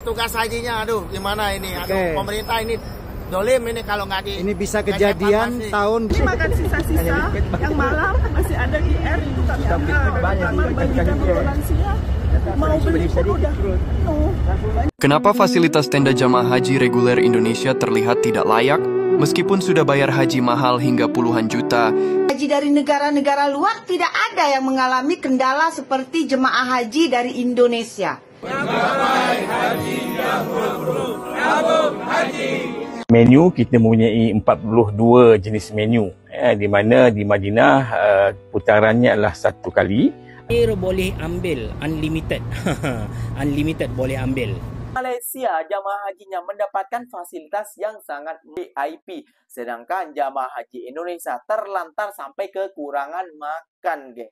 petugas hajinya, aduh gimana ini, aduh pemerintah ini dolim ini kalau nggak di. Ini bisa kejadian tahun. Ini makan sisa-sisa yang malam masih ada IR itu kami antar, terutama bayi dan lansia. Mau beli pun udah penuh. Kenapa fasilitas tenda jamaah haji reguler Indonesia terlihat tidak layak meskipun sudah bayar haji mahal hingga puluhan juta? Haji dari negara-negara luar tidak ada yang mengalami kendala seperti jemaah haji dari Indonesia. Menu kita mempunyai 42 jenis menu, di mana di Madinah putarannya adalah 1 kali. Boleh ambil unlimited. Unlimited boleh ambil. Malaysia, jamaah hajinya mendapatkan fasilitas yang sangat VIP, sedangkan jamaah haji Indonesia terlantar sampai kekurangan makan, geng.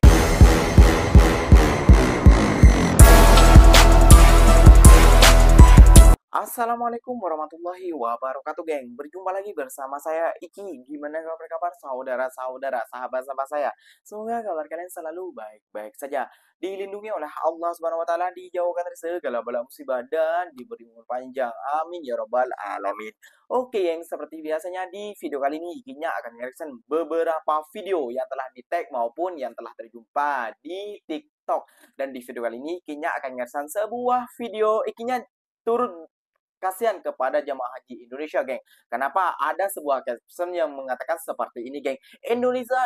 Assalamualaikum warahmatullahi wabarakatuh, geng. Berjumpa lagi bersama saya Iki. Gimana kabar saudara-saudara, sahabat-sahabat saya? Semoga kabar kalian selalu baik-baik saja, dilindungi oleh Allah Subhanahu wa taala, dijauhkan dari segala bala musibah dan diberi umur panjang. Amin ya rabbal alamin. Oke, yang seperti biasanya di video kali ini Ikinya akan mereaction beberapa video yang telah di-tag maupun yang telah terjumpa di TikTok. Dan di video kali ini Ikinya akan mereaction sebuah video Ikinya turut kasihan kepada jamaah haji Indonesia, geng. Kenapa? Ada sebuah caption yang mengatakan seperti ini, geng. Indonesia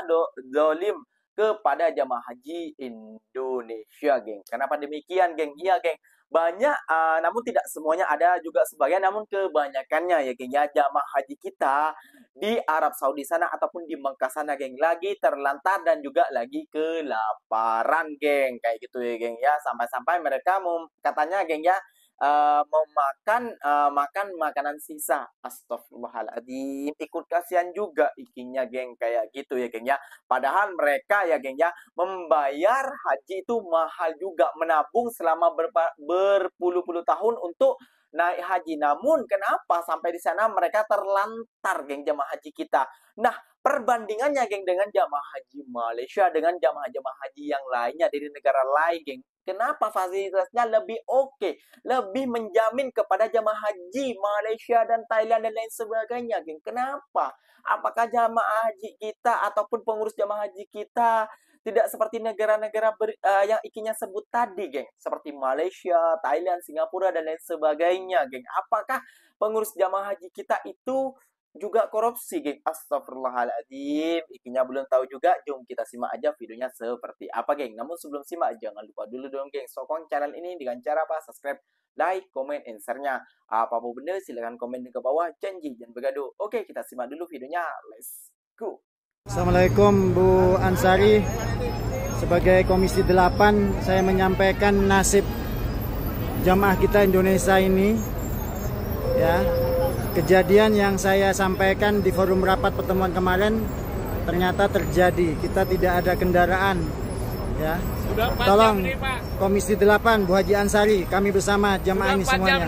dolim kepada jamaah haji Indonesia, geng. Kenapa demikian, geng? Iya, geng. Banyak, namun tidak semuanya, ada juga sebagian, namun kebanyakannya ya, geng. Ya, jamaah haji kita di Arab Saudi sana ataupun di Mekah sana, geng, lagi terlantar dan juga lagi kelaparan, geng. Kayak gitu ya, geng. Ya, sampai-sampai mereka katanya, geng, ya, makan makanan sisa. Astagfirullahaladzim, ikut kasihan juga Ikinya, geng, kayak gitu ya, geng, ya. Padahal mereka ya, geng, ya, membayar haji itu mahal juga, menabung selama berpuluh-puluh tahun untuk naik haji. Namun kenapa sampai di sana mereka terlantar, geng, jamaah haji kita? Nah, perbandingannya, geng, dengan jamaah haji Malaysia dengan jamaah haji yang lainnya dari negara lain, geng. Kenapa fasilitasnya lebih oke, lebih menjamin kepada jamaah haji Malaysia dan Thailand dan lain sebagainya, geng? Kenapa? Apakah jamaah haji kita ataupun pengurus jamaah haji kita tidak seperti negara-negara yang Ikinya sebut tadi, geng? Seperti Malaysia, Thailand, Singapura, dan lain sebagainya, geng. Apakah pengurus jamaah haji kita itu juga korupsi, geng? Astagfirullahaladzim, Ikinya belum tahu juga. Jom kita simak aja videonya seperti apa, geng. Namun sebelum simak, jangan lupa dulu dong, geng, sokong channel ini dengan cara apa? Subscribe, like, komen, and share-nya. Apapun benda silahkan komen di bawah. Janji jangan bergaduh. Oke, kita simak dulu videonya. Let's go. Assalamualaikum Bu Ansari. Sebagai Komisi 8, saya menyampaikan nasib jamaah kita Indonesia ini, ya. Kejadian yang saya sampaikan di forum rapat pertemuan kemarin ternyata terjadi. Kita tidak ada kendaraan, ya. Tolong Komisi 8 Bu Haji Ansari, kami bersama jamaah ini semuanya.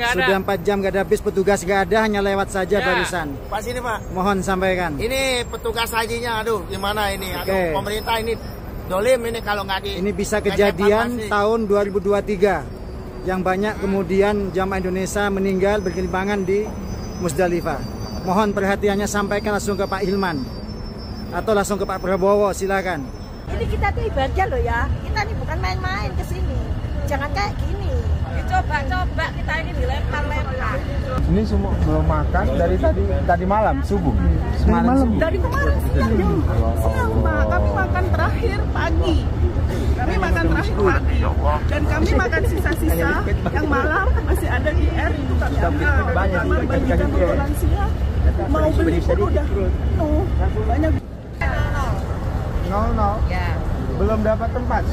Sudah 4 jam gak ada bis, petugas gak ada, hanya lewat saja barusan. Pas ini, Pak. Mohon sampaikan. Ini petugas hajinya, aduh gimana ini, aduh pemerintah ini dolim ini kalau nggak di. Ini bisa kejadian tahun 2023. Yang banyak kemudian jamaah Indonesia meninggal bergelimpangan di Musdalifah. Mohon perhatiannya, sampaikan langsung ke Pak Hilman atau langsung ke Pak Prabowo, silakan. Ini kita tuh ibadah loh ya. Kita nih bukan main-main ke sini. Jangan kayak gini. Coba kita ini dilempar-lempar. Ini semua belum makan dari tadi malam subuh. Dari kemarin siang, Pak. Kami makan terakhir pagi. Dan kami makan sisa-sisa yang malam masih ada IR itu kami antar, terutama bayi dan lansia. Mau beli pun udah penuh. Banyak. 00. Ya. Belum dapat tempat.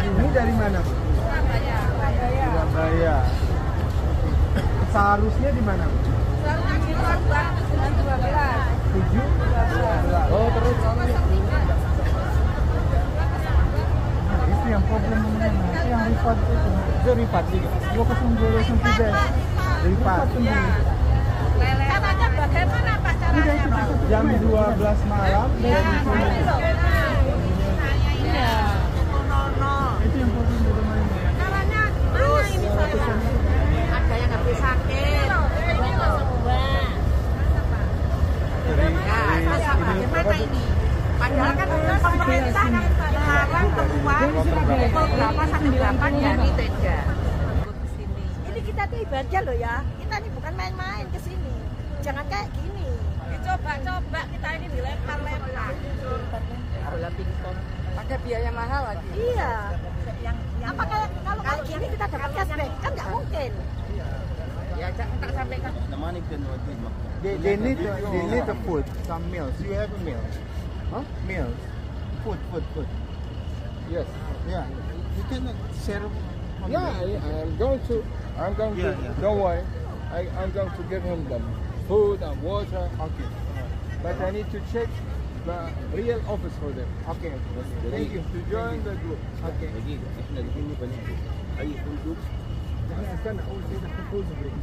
Ini dari mana? Surabaya. Seharusnya di mana? Seharusnya di 7. Oh, terus. Itu yang problem yang report itu report juga. 20203. Report. Caranya bagaimana Pak caranya Pak? Jam 12 malam dari sini. Iya. Itu yang problem. pukul berapa sampai berapa dari tenda. Ini kita tuh ibadah loh ya. Kita ini bukan main-main ke sini. Jangan kayak gini. Coba kita ini dilempar-lempar. Bola pingpong. Pakai biaya mahal lagi. Iya. Apa kalau kayak gini kita dapat cashback? Kan nggak mungkin. Ya, tak sampaikan. They need the food, some meals. You have a meal. Huh? Meals. Food. Yes. Yeah. You can share. Yeah, I'm going to. Don't worry. I'm going to give him them food and water. Okay. But I need to check the real office for them. Okay. Thank you. To join the group. Okay.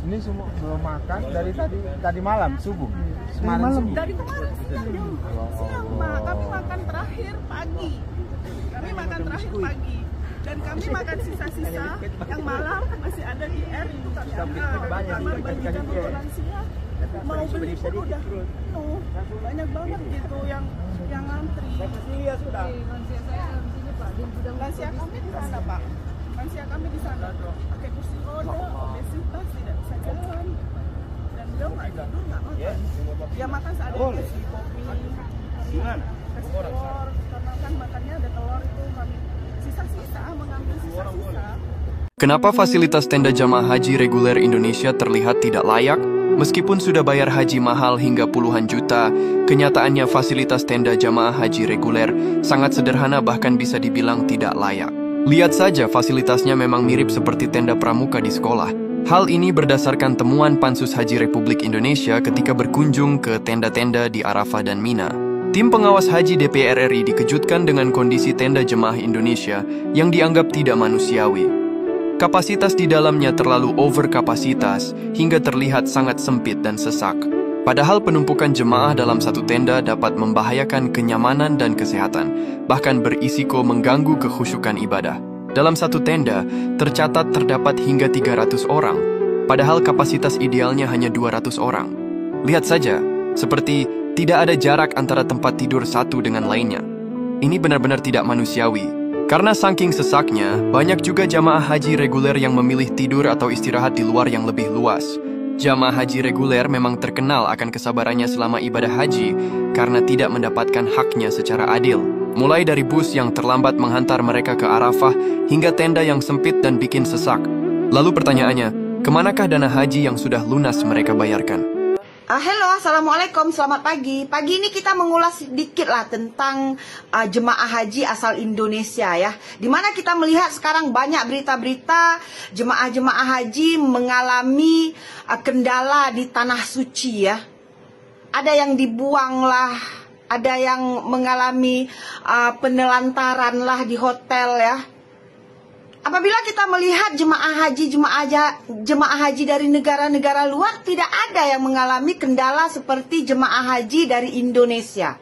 Ini semua belum makan dari tadi malam subuh. Malam. Dari kemarin siang. Kami makan terakhir pagi. Dan kami makan sisa-sisa yang malam masih ada di R itu kan kamar bagi jamaah lansia. Mau beli pun udah penuh. Banyak banget gitu yang ngantri. Iya sudah. Lansia kami di sana, Pak. Lansia kami di sana pakai kursi roda, obesitas, tidak bisa jalan. Dan dia nggak tidur, nggak makan. Ya makan seadanya sih, kopi, kasih telur. Karena kan makannya ada telur itu kami sisa-sisa, mengambil sisa-sisa. Kenapa fasilitas tenda jamaah haji reguler Indonesia terlihat tidak layak? Meskipun sudah bayar haji mahal hingga puluhan juta, kenyataannya fasilitas tenda jamaah haji reguler sangat sederhana, bahkan bisa dibilang tidak layak. Lihat saja, fasilitasnya memang mirip seperti tenda pramuka di sekolah. Hal ini berdasarkan temuan Pansus Haji Republik Indonesia ketika berkunjung ke tenda-tenda di Arafah dan Mina. Tim pengawas haji DPR RI dikejutkan dengan kondisi tenda jemaah Indonesia yang dianggap tidak manusiawi. Kapasitas di dalamnya terlalu overkapasitas hingga terlihat sangat sempit dan sesak. Padahal penumpukan jemaah dalam satu tenda dapat membahayakan kenyamanan dan kesehatan, bahkan berisiko mengganggu kekhusyukan ibadah. Dalam satu tenda, tercatat terdapat hingga 300 orang, padahal kapasitas idealnya hanya 200 orang. Lihat saja, seperti tidak ada jarak antara tempat tidur satu dengan lainnya. Ini benar-benar tidak manusiawi. Karena saking sesaknya, banyak juga jamaah haji reguler yang memilih tidur atau istirahat di luar yang lebih luas. Jamaah haji reguler memang terkenal akan kesabarannya selama ibadah haji karena tidak mendapatkan haknya secara adil. Mulai dari bus yang terlambat menghantar mereka ke Arafah hingga tenda yang sempit dan bikin sesak. Lalu pertanyaannya, kemanakah dana haji yang sudah lunas mereka bayarkan? Halo, assalamualaikum, selamat pagi. Pagi ini kita mengulas sedikit lah tentang jemaah haji asal Indonesia ya. Dimana kita melihat sekarang banyak berita-berita jemaah-jemaah haji mengalami kendala di tanah suci ya. Ada yang dibuang lah, ada yang mengalami penelantaran lah di hotel ya. Apabila kita melihat jemaah haji dari negara-negara luar, tidak ada yang mengalami kendala seperti jemaah haji dari Indonesia.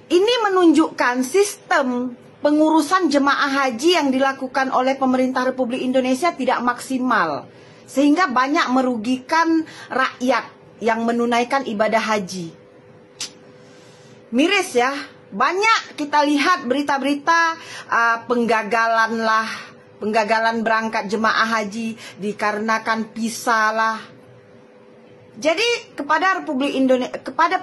Ini menunjukkan sistem pengurusan jemaah haji yang dilakukan oleh pemerintah Republik Indonesia tidak maksimal, sehingga banyak merugikan rakyat yang menunaikan ibadah haji. Miris ya. Banyak kita lihat berita-berita penggagalan berangkat jemaah haji dikarenakan visa lah. Jadi kepada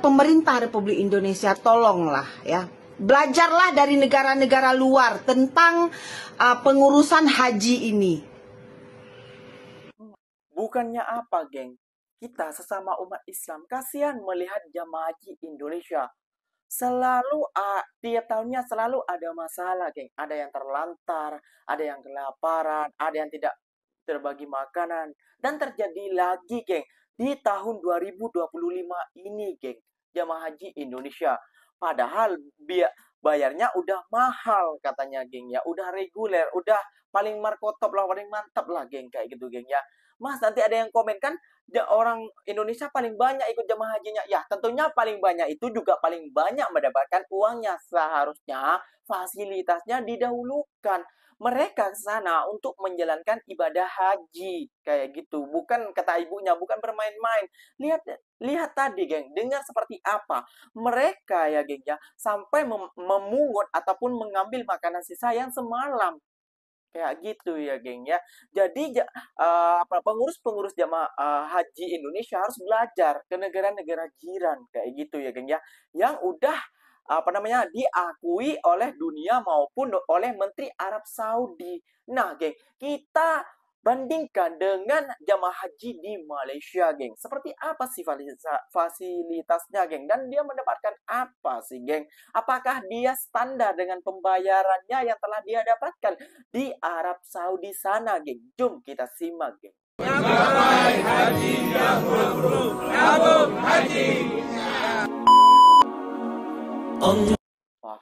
pemerintah Republik Indonesia, tolonglah ya, belajarlah dari negara-negara luar tentang pengurusan haji ini. Bukannya apa, geng? Kita sesama umat Islam kasihan melihat jamaah haji Indonesia. Selalu tiap tahunnya selalu ada masalah, geng. Ada yang terlantar, ada yang kelaparan, ada yang tidak terbagi makanan. Dan terjadi lagi, geng, di tahun 2025 ini, geng, jamaah haji Indonesia. Padahal bayarnya udah mahal katanya, geng ya. Udah reguler, udah paling markotop lah, paling mantap lah, geng, kayak gitu, geng ya. Mas, nanti ada yang komen kan, orang Indonesia paling banyak ikut jamaah hajinya. Ya, tentunya paling banyak itu juga paling banyak mendapatkan uangnya. Seharusnya fasilitasnya didahulukan. mereka ke sana untuk menjalankan ibadah haji kayak gitu. Bukan, kata ibunya, bukan bermain-main. Lihat tadi, geng, dengar seperti apa mereka ya, geng ya, sampai memungut ataupun mengambil makanan sisa yang semalam. Kayak gitu ya, geng ya. Jadi pengurus-pengurus jamaah haji Indonesia harus belajar ke negara-negara jiran kayak gitu ya, geng ya, yang udah diakui oleh dunia maupun oleh Menteri Arab Saudi. Nah, geng, kita bandingkan dengan jamaah haji di Malaysia, geng. Seperti apa sih fasilitasnya, geng? Dan dia mendapatkan apa sih, geng? Apakah dia standar dengan pembayarannya yang telah dia dapatkan di Arab Saudi sana, geng? Jom kita simak, geng. Haji yang mabrur, tabung haji. Wah,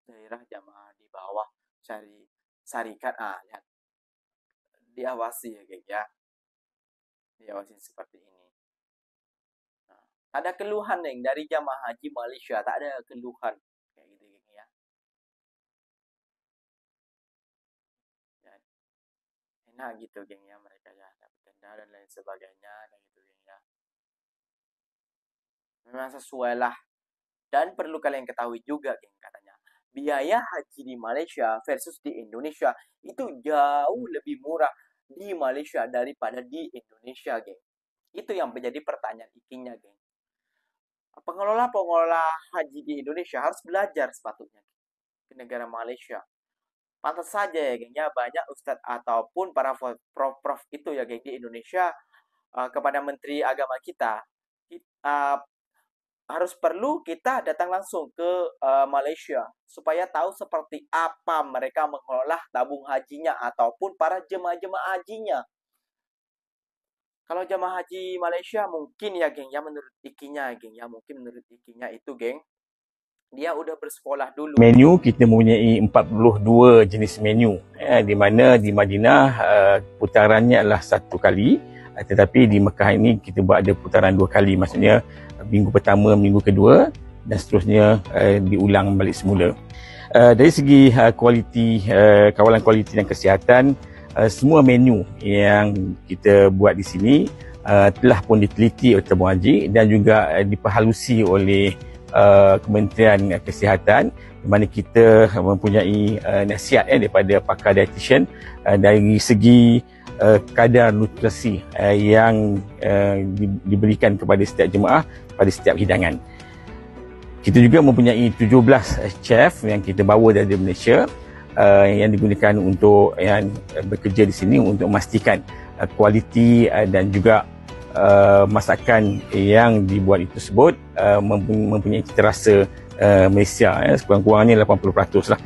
daerah jamaah di bawah syarikat, lihat. Diawasi ya, geng ya. Diawasi seperti ini. Nah, ada keluhan, geng, dari jamaah haji Malaysia, tak ada keluhan kayak gitu, geng ya. Enak gitu, geng ya, mereka ya dapat tenda dan lain sebagainya kayak gitu, geng ya. Memang sesuai lah. Dan perlu kalian ketahui juga, geng, katanya biaya haji di Malaysia versus di Indonesia itu jauh lebih murah di Malaysia daripada di Indonesia, geng. Itu yang menjadi pertanyaan ikinya, geng. Pengelola haji di Indonesia harus belajar sepatutnya ke negara Malaysia. Pantas saja ya, geng ya, banyak ustadz ataupun para prof itu ya, geng, di Indonesia kepada Menteri Agama kita harus perlu kita datang langsung ke Malaysia supaya tahu seperti apa mereka mengelola tabung hajinya ataupun para jemaah hajinya. Kalau jemaah haji Malaysia mungkin ya, geng ya, menurut ikinya, geng ya, mungkin menurut ikinya itu, geng, dia udah bersekolah dulu. Menu kita mempunyai 42 jenis menu, di mana di Madinah putarannya adalah 1 kali, tetapi di Mekah ini kita buat ada putaran 2 kali, maksudnya minggu pertama, minggu kedua dan seterusnya diulang balik semula. Dari segi kualiti, kawalan kualiti dan kesihatan, semua menu yang kita buat di sini telah pun diteliti oleh tabung haji dan juga diperhalusi oleh Kementerian Kesihatan, di mana kita mempunyai nasihat daripada pakar dietitian dari segi kadar nutrisi yang diberikan kepada setiap jemaah pada setiap hidangan. Kita juga mempunyai 17 chef yang kita bawa dari Malaysia yang digunakan untuk yang bekerja di sini untuk memastikan kualiti dan juga masakan yang dibuat itu tersebut mempunyai cita rasa Malaysia, sekurang-kurangnya 80% lah.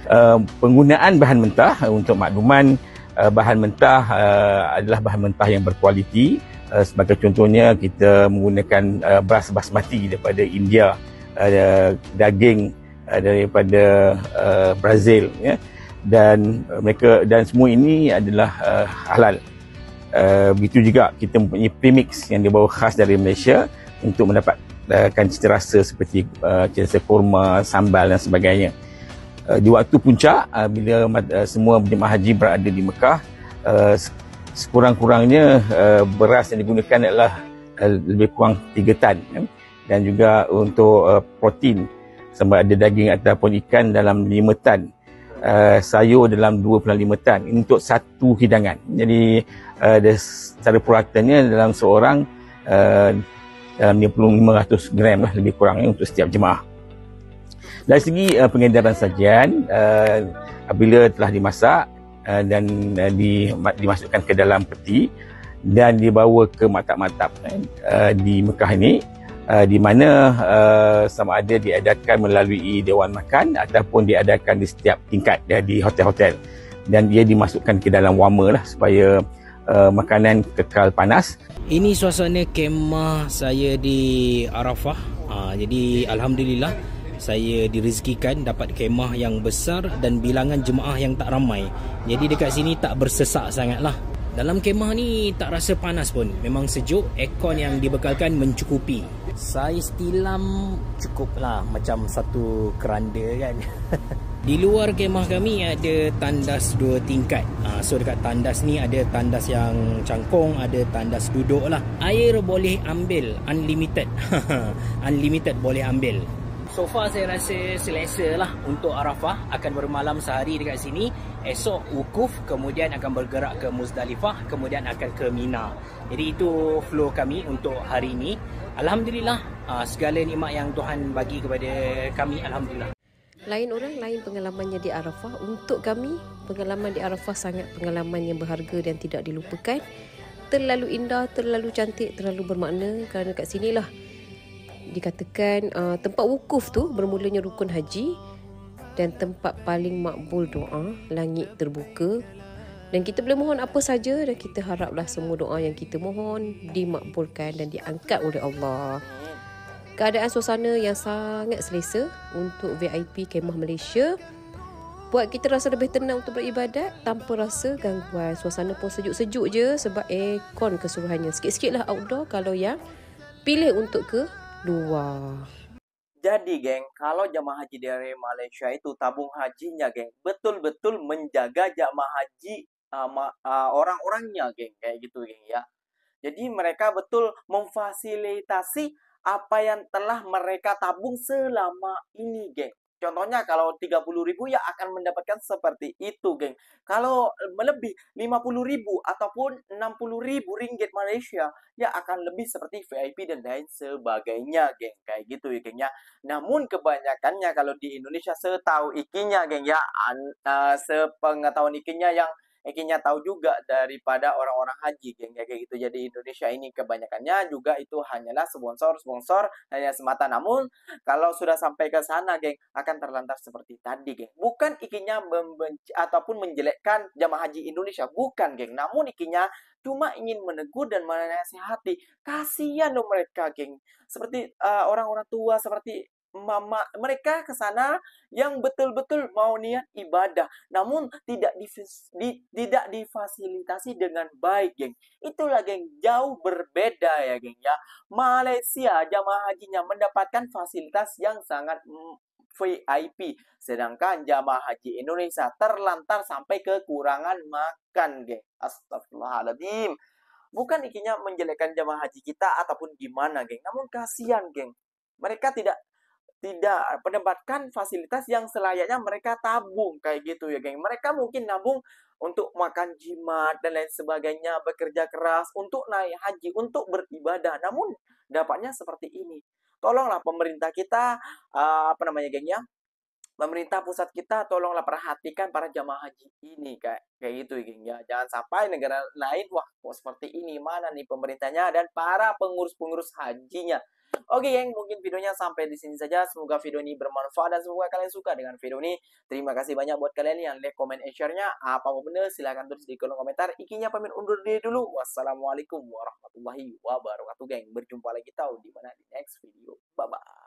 Penggunaan bahan mentah, untuk makluman, bahan mentah adalah bahan mentah yang berkualiti. Sebagai contohnya, kita menggunakan beras basmati daripada India, daging daripada Brazil, ya. Dan semua ini adalah halal. Begitu juga kita mempunyai premix yang dibawa khas dari Malaysia untuk mendapatkan cita rasa seperti cita rasa kurma, sambal dan sebagainya. Di waktu puncak, bila semua jemaah haji berada di Mekah, sekurang-kurangnya beras yang digunakan adalah lebih kurang 3 tan, dan juga untuk protein, sama ada daging ataupun ikan, dalam 5 tan, sayur dalam 2.5 tan untuk satu hidangan. Jadi secara puratannya dalam seorang dalam 500 gram lah, lebih kurangnya untuk setiap jemaah. Dari segi pengedaran sajian, apabila telah dimasak dan dimasukkan ke dalam peti dan dibawa ke maktab-maktab di Mekah ini, di mana sama ada diadakan melalui Dewan Makan ataupun diadakan di setiap tingkat di hotel-hotel, dan dia dimasukkan ke dalam warmer lah supaya makanan kekal panas. Ini suasana kemah saya di Arafah. Jadi alhamdulillah saya direzekikan dapat kemah yang besar dan bilangan jemaah yang tak ramai. Jadi dekat sini tak bersesak sangatlah. Dalam kemah ni tak rasa panas pun. Memang sejuk, aircon yang dibekalkan mencukupi. Saiz tilam cukup lah, macam satu keranda kan. Di luar kemah kami ada tandas 2 tingkat. So dekat tandas ni ada tandas yang cangkung, ada tandas duduk lah. Air boleh ambil unlimited. Unlimited boleh ambil. So far saya rasa selesa lah untuk Arafah. Akan bermalam sehari dekat sini. Esok wukuf, kemudian akan bergerak ke Muzdalifah, kemudian akan ke Mina. Jadi itu flow kami untuk hari ini. Alhamdulillah, segala nikmat yang Tuhan bagi kepada kami, Alhamdulillah. Lain orang, lain pengalamannya di Arafah. Untuk kami, pengalaman di Arafah sangat pengalaman yang berharga dan tidak dilupakan. Terlalu indah, terlalu cantik, terlalu bermakna. Kerana kat sinilah dikatakan tempat wukuf tu bermulanya rukun haji dan tempat paling makbul doa, langit terbuka. Dan kita boleh mohon apa saja dan kita haraplah semua doa yang kita mohon dimakbulkan dan diangkat oleh Allah. Keadaan suasana yang sangat selesa untuk VIP Kemah Malaysia. Buat kita rasa lebih tenang untuk beribadat tanpa rasa gangguan. Suasana pun sejuk-sejuk je sebab aircon keseluruhannya. Sikit-sikit lah outdoor kalau yang pilih untuk ke luar. Jadi geng, kalau jamaah haji dari Malaysia itu tabung hajinya geng, betul-betul menjaga jamaah haji orang-orangnya geng, kayak gitu geng ya. Jadi mereka betul memfasilitasi apa yang telah mereka tabung selama ini, geng. Contohnya kalau 30.000 ya akan mendapatkan seperti itu, geng. Kalau melebih 50.000 ataupun 60.000 ringgit Malaysia, ya akan lebih seperti VIP dan lain sebagainya, geng. Kayak gitu ya, geng ya. Namun kebanyakannya kalau di Indonesia setahu ikinya, geng ya, sepengetahuan ikinya yang Ekinya tahu juga daripada orang-orang haji, geng, kayak gitu. Jadi Indonesia ini kebanyakannya juga itu hanyalah sponsor hanya semata. Namun kalau sudah sampai ke sana, geng, akan terlantar seperti tadi, geng. Bukan ikinya membenci ataupun menjelekkan jamaah haji Indonesia, bukan, geng. Namun ikinya cuma ingin menegur dan menasihati. Kasihan loh mereka, geng. Seperti orang-orang tua, seperti mama mereka ke sana yang betul-betul mau niat ibadah, namun tidak difasilitasi dengan baik, geng. Itulah, geng, jauh berbeda ya, geng ya. Malaysia jamaah hajinya mendapatkan fasilitas yang sangat VIP, sedangkan jamaah haji Indonesia terlantar sampai kekurangan makan, geng. Astagfirullahaladzim. Bukan ikinya menjelekkan jamaah haji kita ataupun gimana, geng. Namun kasihan, geng. Mereka tidak mendapatkan fasilitas yang selayaknya mereka tabung kayak gitu ya, geng. Mereka mungkin nabung untuk makan jimat dan lain sebagainya, bekerja keras untuk naik haji, untuk beribadah. Namun dapatnya seperti ini. Tolonglah pemerintah kita, geng ya, pemerintah pusat kita, tolonglah perhatikan para jamaah haji ini kayak gitu ya, geng ya. Jangan sampai negara lain wah kok seperti ini, mana nih pemerintahnya dan para pengurus-pengurus hajinya. Oke, geng, mungkin videonya sampai di sini saja. Semoga video ini bermanfaat dan semoga kalian suka dengan video ini. Terima kasih banyak buat kalian yang like, comment, and share-nya. Apapun bener silahkan tulis di kolom komentar. Ikinya pamit undur diri dulu. Wassalamualaikum warahmatullahi wabarakatuh, geng. Berjumpa lagi tahu di mana di next video. Bye bye.